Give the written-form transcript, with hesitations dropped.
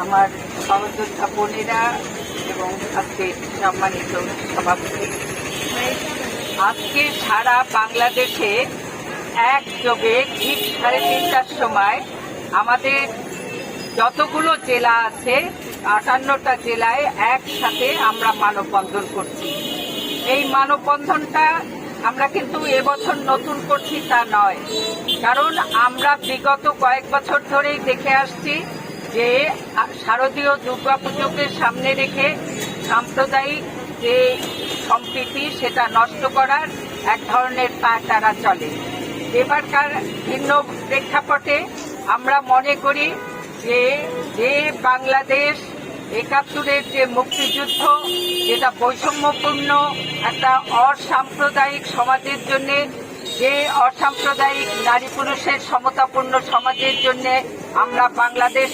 আমার সহযোদ্ধা বোনেরা এবং আজকে সম্মানিত সভাপতি, আজকে সারা বাংলাদেশে একযোগে ঠিক 3:30টার সময় আমাদের যতগুলো জেলা আছে 58টা জেলায় একসাথে আমরা মানববন্ধন করছি। এই মানববন্ধনটা আমরা কিন্তু এবছর নতুন করছি তা নয়, কারণ আমরা বিগত কয়েক বছর ধরেই দেখে আসছি যে শারদীয় দুর্গাপুজোকে সামনে রেখে সাম্প্রদায়িক যে সম্প্রীতি সেটা নষ্ট করার এক ধরনের পায়তারা চলে। এবারকার ভিন্ন প্রেক্ষাপটে আমরা মনে করি যে বাংলাদেশ ৭১-এর যে মুক্তিযুদ্ধ, যেটা বৈষম্যপূর্ণ একটা অসাম্প্রদায়িক সমাজের জন্য, যে অসাম্প্রদায়িক নারী পুরুষের সমতাপূর্ণ সমাজের জন্য আমরা বাংলাদেশ